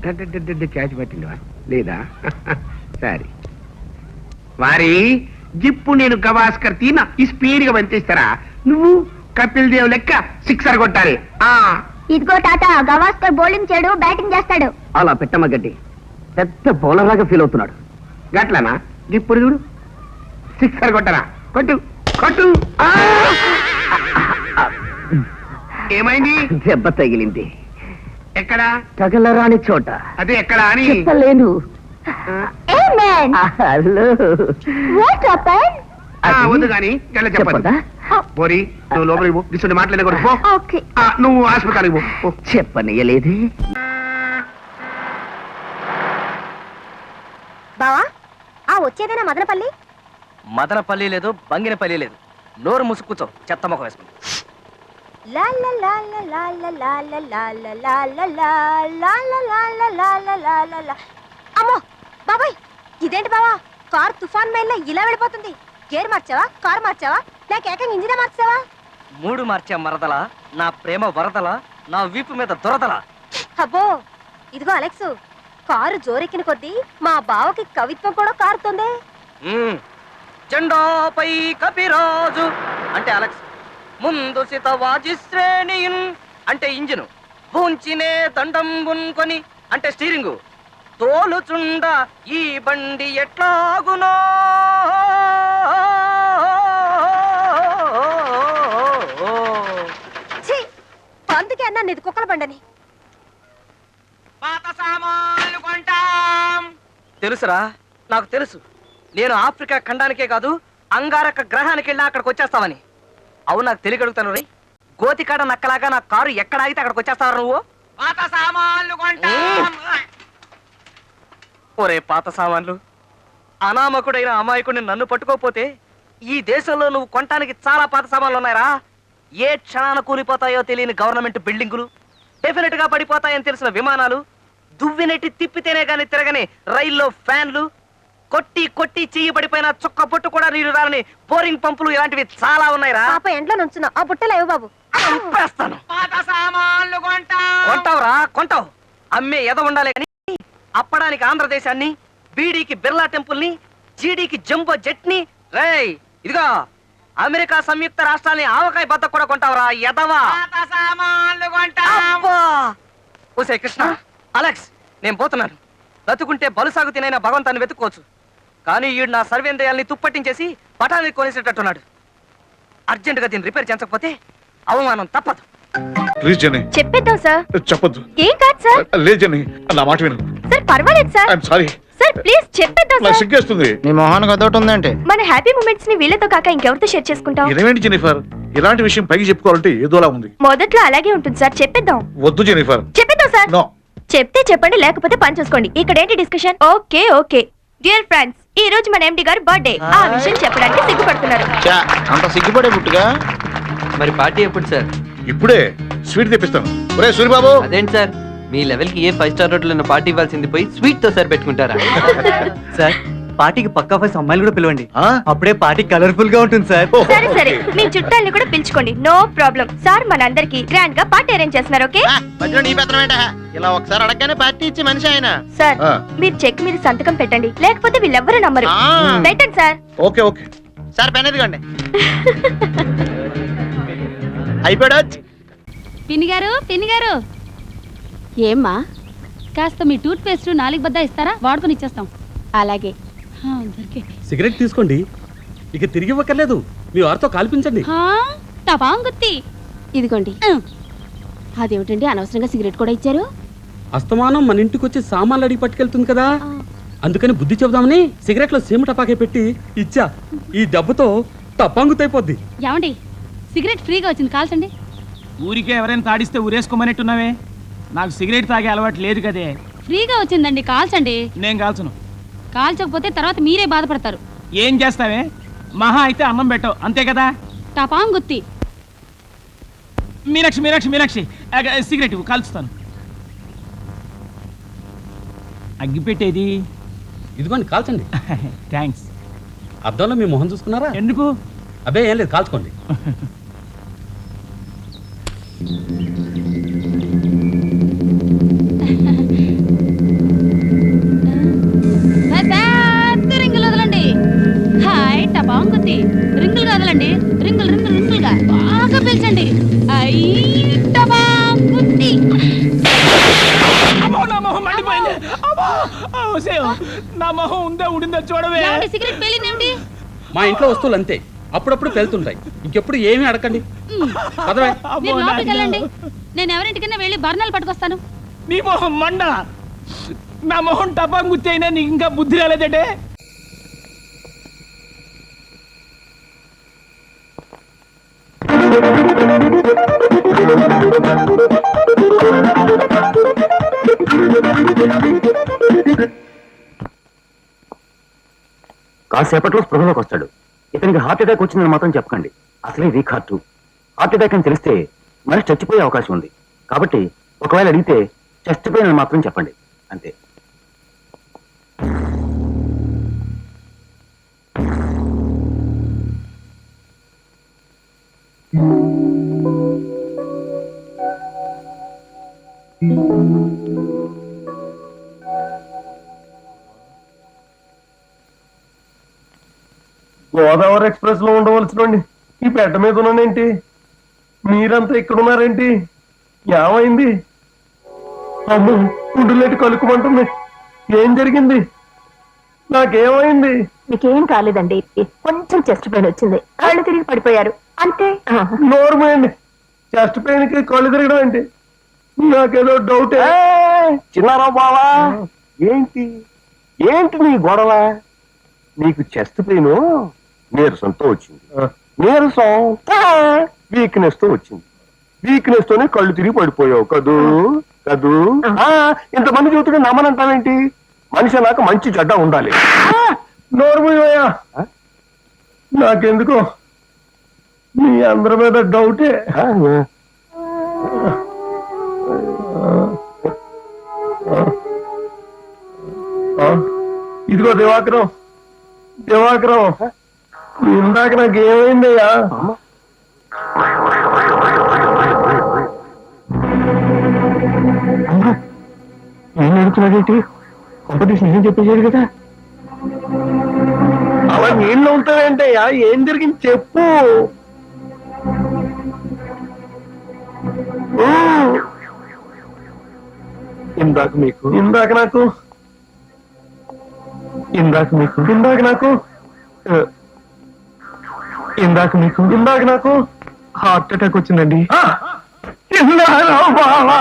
Catch పట్టిందివా లేదా? సరే వారి జిప్పు నేను గవాస్కర్ తీన ఈ స్పీడ్ గా పంచేస్తారా? నువ్వు కపిల్ దేవ్ లెక్క సిక్సర్ కొట్టాలి. ఇదిగో తాత, గవాస్కర్ బౌలింగ్ చేయడు, బ్యాటింగ్ చేస్తాడు. అలా పెట్టమ్మ గడ్డి, పెద్ద బౌలర్ లాగా ఫీల్ అవుతున్నాడు. గట్లనా? ఇప్పుడు చూడు, సిక్సర్ కొట్టరా? కొట్టు కొట్టు. ఏమైంది? దెబ్బ తగిలింది. ఎక్కడ? తగలరాని చోట. అదే ఎక్కడ అని చెప్పలేను. వద్దు కానీ గట్ల చెప్పదా? బోరి నువ్వు లోపలికి పో, దిశ మాట్లాడకూడదు పో. నువ్వు ఆస్పత్రికి పో. చెప్పనీయలేదు. బావా, వచ్చేదేనా మదనపల్లి? మదనపల్లి లేదు, బంగినపల్లి లేదు. నోరు ముసుక్కుచో, చెత్త మొక్క వేసుకుని. అమ్మో బాబాయ్, ఇదేంటి బావా, కార్ తుఫాన్ మైల్లో ఇలా వెళ్ళిపోతుంది. గేర్ మార్చావా, కార్ మార్చావా, లేక ఏకంగా ఇంజినే మార్చావా? మూడు మార్చా మరదలా, నా ప్రేమ వరదలా, నా వీపు మీద దొరదలా. అబ్బో, ఇదిగో అలెక్స్, కారు జోరెక్కిన కొద్దీ మా బావకి కవిత్వం కూడా కారుతుంది. జెండాపై కపిరాజు అంటే అలెక్స్, ముందు సితవాజి శ్రేణియున్ అంటే ఇంజిను, భూంచినే దండం గున్కొని అంటే స్టీరింగు, తోలుచుండ ఈ బండి ఎట్లాగునో. అందుకే అన్నా నీది కుక్కల బండని. పాత సామాన్లు కొంటాం. తెలుసురా, నాకు తెలుసు. నేను ఆఫ్రికా ఖండానికే కాదు, అంగారక గ్రహానికి వెళ్ళినా అక్కడికి వచ్చేస్తావని. అవును, నాకు తెలియగలుగుతాను రై. గోతికాడ నక్కలాగా నా కారు ఎక్కడ ఆగితే అక్కడికి వచ్చేస్తావు నువ్వు. పాత సామాన్లు కొంటాం. ఒరే పాత సామాన్లు, అనామకుడైన అమాయకుడిని నన్ను పట్టుకోపోతే ఈ దేశంలో నువ్వు కొనటానికి చాలా పాత సామాన్లు ఉన్నాయిరా. ఏ క్షణాన కూలిపోతాయో తెలియని గవర్నమెంట్ బిల్డింగులు, డెఫినెట్ గా పడిపోతాయని తెలిసిన విమానాలు, దువ్వినెట్టి తిప్పితేనే గాని తిరగని రైల్లో ఫ్యాన్లు, కొట్టి కొట్టి చెయ్యి పడిపోయిన చుక్క పొట్టు కూడా నీరు రాలని బోరింగ్ పంపులు, ఇలాంటివి చాలా ఉన్నాయిరా. ఎంట్లో నుంచున్నా ఆ బుట్టలేవు బాబు. కొంటావురా, కొంటావు. అమ్మే ఎద ఉండాలి కానీ అప్పడానికి ఆంధ్రదేశాన్ని, బీడీకి బిర్లా టెంపుల్ ని, జీడీకి జంబో జెట్ ని, రేయ్ ఇదిగో అమెరికా సంయుక్త రాష్ట్రాలని ఆవకాయ బద్ద కూడా కొంటావురా ఎదవా. ఓసే కృష్ణ, అలెక్స్, నేను పోతున్నాను. బతుకుంటే బలుసాగు తినైనా భగవంతాన్ని వెతుక్కోవచ్చు, కానీ ఈడు నా సర్వేంద్రియాల్ని తుప్పట్టించేసి పటాన్ని కొనేసేటట్టున్నాడు. అర్జెంటుగా దీన్ని రిపేర్ చేయించకపోతే అవమానం తప్పదు. చెప్పేద్దాం సార్. చెప్పొద్దు. ఏం కాదు సార్. లేదు జెన్నీ, నా మాట విను. సార్ పర్వాలేదు sir. I'm sorry sir, please చెప్పేద్దాం నాకు సార్. సిగ్గేస్తుంది. నీ మొహానికి అదొకటి ఉందంటే మన హ్యాపీ మూమెంట్స్ ని వీళ్ళతో కాక ఇంకెవరితో షేర్ చేసుకుంటాం? ఇదేంటి జెనిఫర్, ఇలాంటి విషయం పైకి చెప్పుకోవాలంటే ఏదోలా ఉంది. మొదట్లో అలాగే ఉంటుంది సార్, చెప్పేద్దాం. వద్దు జెనిఫర్. చెప్పేద్దాం సార్. నో. చెప్తే చెప్పండి, లేకపోతే పని చూసుకోండి. ఇక్కడ ఏంటి discussion? Okay okay. Dear friends, ఈ రోజు మన ఎండి గారు బర్త్డే. ఆ విషయం చెప్పడానికి సిగ్గుపడుతున్నారు. అంత సిగ్గుపడే పుట్టుగా. మరి పార్టీ ఎప్పుడు సార్? ఇప్పుడే స్వీట్ తెప్పిస్తాను. ఒరే సూరిబాబు. అదేంటి సార్, మీ లెవెల్ కి ఏ 5 స్టార్ హోటల్ పార్టీ ఇవ్వాల్సింది పోయి స్వీట్ తో సార్ పెట్టుకుంటారా? సార్, పార్టీకి పక్కా 5 అమ్మాయిలు కూడా పిలవండి. అప్పుడే పార్టీ కలర్ఫుల్ గా ఉంటుంది సార్. సరే సరే, మీ చుట్టాలని కూడా పిలుచుకోండి, నో ప్రాబ్లం. సార్ మనందరికి గ్రాండ్ గా పార్టీ అరేంజ్ చేస్తున్నారు. ఓకే మధ్యలో నీ పెత్తనం ఏంటా? ఇలా ఒకసారి అడగగానే పార్టీ ఇచ్చే మనిషి ఆయన. సార్, మీరు చెక్ మీద సంతకం పెట్టండి, లేకపోతే వీళ్ళెవ్వరూ నమ్మరు. పెట్టండి sir. Okay okay sir, pen ఎదుగండి. అయిపోయాడు. పిన్ని గారు ఏమ్మా, కాస్త మీ టూత్ పేస్ట్ 4 బద్ద ఇస్తారా? వాడుకొని ఇచ్చేస్తాం. అలాగే. సిగరెట్ తీసుకోండి, ఇక తిరిగి ఇవ్వక్కర్లేదు. మీ వారితో కాల్పించండి. తపాంగుత్తి ఇదిగోండి. అదేమిటండి, అనవసరంగా సిగరెట్ కూడా ఇచ్చారు? అస్తమానం మన ఇంటికి వచ్చి సామాన్లు అడిగి పట్టుకెళ్తుంది కదా, అందుకని బుద్ధి చెబుదామని సిగరెట్ లో సీమ టపాకే పెట్టి ఇచ్చా. ఈ దెబ్బతో తప్పంగుతైపోద్ది. ఏమండి, సిగరెట్ ఫ్రీగా వచ్చింది, కాల్చండి. ఊరికే ఎవరైనా తాడిస్తే ఊరేసుకోమనేట్టున్నావే. నాకు సిగరెట్ తాగే అలవాటు లేదు కదే. ఫ్రీగా వచ్చిందండి, కాల్చండి. నేను కాల్చను. కాల్చకపోతే తర్వాత మీరే బాధపడతారు. ఏం చేస్తావే? మహా అయితే అన్నం పెట్టవు, అంతే కదా. టపాంగుత్తి. మీనాక్షి మీనాక్షి మీనాక్షి, సిగరెట్ కాల్చుతాను. అగ్గిపెట్టేది ఇదిగోండి, కాల్చండి. థ్యాంక్స్. అద్దంలో మీ మొహం చూసుకున్నారా? ఎందుకు? అబ్బే ఏం లేదు, కాల్చుకోండి. మొహం మండిపోయింది అబ్బా! ఆ, సేవ్, నా మొహం ఉందో ఉడిందో చూడవే. ఏమండి, సిగరెట్ పేలిందేమిటి? మా ఇంట్లో వస్తువులు అంతే, అప్పుడప్పుడు పెళ్తుంటాయి. ఇంకెప్పుడు ఏమీ అడగండి. పదవే. అబ్బో, మీరు లోపలికి నాయనా. వెళ్ళండి. నేను ఎవరింటికైనా వెళ్ళి బర్ణాలు పట్టుకొస్తాను. నీ మొహం మండ, నా మొహం టపా గుర్తి అయినా నీకు ఇంకా బుద్ధి రాలేదంటే. కాసేపట్లో స్పృహలోకి వస్తాడు. ఇతనికి హార్ట్ అటాక్ వచ్చిందని మాత్రం చెప్పకండి. అసలే వీక్ హార్ట్. హార్ట్ అటాక్ అని తెలిస్తే మనిషి చచ్చిపోయే అవకాశం ఉంది. కాబట్టి ఒకవేళ అడిగితే చెస్ట్ పెయిన్ అని మాత్రం చెప్పండి, అంతే. గోదావరి ఎక్స్ప్రెస్ లో ఉండవలసినండి ఈ పెట్ట మీద ఉన్నానేంటి? మీరంతా ఇక్కడ ఉన్నారేంటి? ఏమైంది? అమ్మ, గుండెలేటి కలుక్కుమంటుంది. ఏం జరిగింది? నాకేమైంది? మీకేం కాలేదండి, కొంచెం చెస్ట్ పెయిన్ వచ్చింది, కాళ్ళు తిరిగి పడిపోయారు అంతే. నోర్మేయండి. చెస్ట్ పెయిన్ కి కళ్ళు తిరగడం ఏంటి? నాకేదో డౌట్. చిన్నారావు బావా, ఏంటి ఏంటి నీ గొడవ? నీకు చెస్ట్ పెయిన్ నీరసంతో వచ్చింది. నీరసం వీక్నెస్ తో వచ్చింది. వీక్నెస్ తోనే కళ్ళు తిరిగి పడిపోయావు కదూ కదూ. ఇంతమంది చూస్తుంటే నమ్మనంటావేంటి? మనిషి నాకు మంచి చెడ్డ ఉండాలి. నోర్మయ్యా, నాకెందుకో మీ అందరి మీద డౌటే. ఇదిగో దివాకరం, దివాకరం, ఇందాక నాకు ఏమైందయ్యా? ఏం అడుగుతున్నాడేంటి? కొంపదీసి ఏం చెప్పేశాడు కదా. అలా నీళ్ళు ఉంటావేంటయ్యా? ఏం జరిగింది చెప్పు. ఇందాక మీకు ఇందాక నాకు ఇందాక మీకు ఇందాక నాకు ఇందాక మీకు ఇందాక నాకు హార్ట్ అటాక్ వచ్చిందండి. ఇందాక బావా.